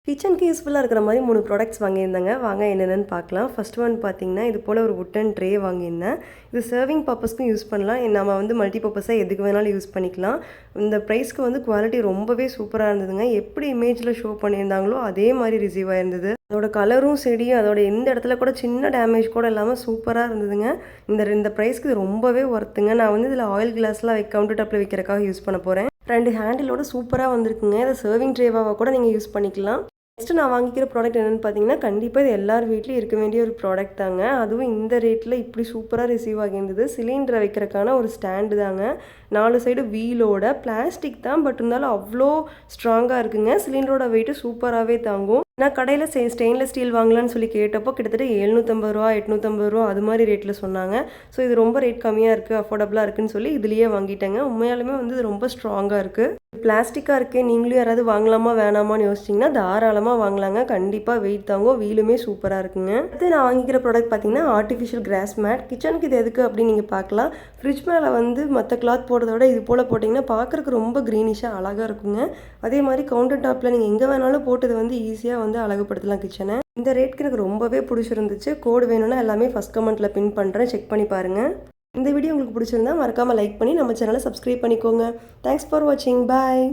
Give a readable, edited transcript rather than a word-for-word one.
கிச்சனுக்கு யூஸ்ஃபுல்லாக இருக்கிற மாதிரி 3 ப்ராடக்ட்ஸ் வாங்கியிருந்தேங்க. வாங்க என்னென்னு பார்க்கலாம். ஃபர்ஸ்ட் ஒன் பார்த்தீங்கன்னா, இது போல் ஒரு வுட்டன் ட்ரே வாங்கியிருந்தேன். இது சர்விங் பர்ப்பஸ்க்கும் யூஸ் பண்ணலாம். நம்ம வந்து மல்டி பர்ப்பஸாக எதுக்கு வேணாலும் யூஸ் பண்ணிக்கலாம். இந்த ப்ரைஸ்க்கு வந்து குவாலிட்டி ரொம்பவே சூப்பராக இருந்ததுங்க. எப்படி இமேஜில் ஷோ பண்ணியிருந்தாங்களோ அதே மாதிரி ரிசீவ் ஆயிருந்தது. அதோட கலரும் சரி, அதோட எந்த இடத்துல கூட சின்ன டேமேஜ் கூட இல்லாமல் சூப்பராக இருந்ததுங்க. இந்த ப்ரைஸ்க்கு இது ரொம்பவே ஒர்த்துங்க. நான் வந்து இதில் ஆயில் கிளாஸ்லாம் கவுண்டர் டாப்பில் வைக்கிறக்காக யூஸ் பண்ண போகிறேன். 2 ஹேண்டிலோட சூப்பராக வந்திருக்குங்க. இதை சர்விங் ட்ரேவாக கூட நீங்கள் யூஸ் பண்ணிக்கலாம். நெக்ஸ்ட்டு நான் வாங்கிக்கிற ப்ராடக்ட் என்னென்னு பார்த்தீங்கன்னா, கண்டிப்பாக இது எல்லார் வீட்லேயும் இருக்க வேண்டிய ஒரு ப்ராடக்ட் தாங்க. அதுவும் இந்த ரேட்டில் இப்படி சூப்பராக ரிசீவ் ஆகியிருந்தது. சிலிண்டரை வைக்கிறதுக்கான ஒரு ஸ்டாண்டு தாங்க. 4 சைடு வீலோட பிளாஸ்டிக் தான், பட் இருந்தாலும் அவ்வளோ ஸ்ட்ராங்காக இருக்குங்க. சிலிண்டரோட வெயிட்டு சூப்பராகவே தாங்கும். நான் கடையில் ஸ்டெயின்லெஸ் ஸ்டீல் வாங்கலான்னு சொல்லி கேட்டப்போ கிட்டத்தட்ட ரூ. 750 850 அது மாதிரி ரேட்டில் சொன்னாங்க. ஸோ இது ரொம்ப ரேட் கம்மியாக இருக்குது, அஃபோர்டபுளாக இருக்குன்னு சொல்லி இதுலேயே வாங்கிட்டேங்க. உண்மையாலுமே வந்து இது ரொம்ப ஸ்ட்ராங்காக இருக்குது. பிளாஸ்டிக்காக இருக்கே, நீங்களும் யாராவது வாங்கலாமா வேணாமான்னு யோசிச்சிங்கன்னா தாராளமாக வாங்கலாங்க. கண்டிப்பாக வெயிட் தாங்கும், வீலுமே சூப்பராக இருக்குங்க. அடுத்து நான் வாங்கிக்கிற ப்ராடக்ட் பார்த்தீங்கன்னா ஆர்டிஃபிஷியல் கிராஸ் மேட். கிச்சனுக்கு இது எதுக்கு அப்படின்னு நீங்கள் பார்க்கலாம். ஃப்ரிட்ஜ் மேலே வந்து மற்ற கிளாத் போடுறத விட இது போல் போட்டிங்கன்னா பார்க்குறக்கு ரொம்ப க்ரீனிஷாக அழகாக இருக்குங்க. அதே மாதிரி கவுண்டர் டாப்பில் நீங்கள் எங்கே வேணாலும் போட்டது வந்து ஈஸியாக வந்து அழகுபடுத்தலாம் கிச்சனை. இந்த ரேட்க்கு எனக்கு ரொம்பவே பிடிச்சிருந்துச்சு. கோடு வேணும்னா எல்லாமே ஃபஸ்ட் கமெண்ட்டில் பின் பண்ணுறேன், செக் பண்ணி பாருங்கள். இந்த வீடியோ உங்களுக்கு பிடிச்சிருந்தா மறக்காமல் லைக் பண்ணி நம்ம சேனலை சப்ஸ்கிரைப் பண்ணிக்கோங்க. தேங்க்ஸ் ஃபார் வாட்சிங். பாய்.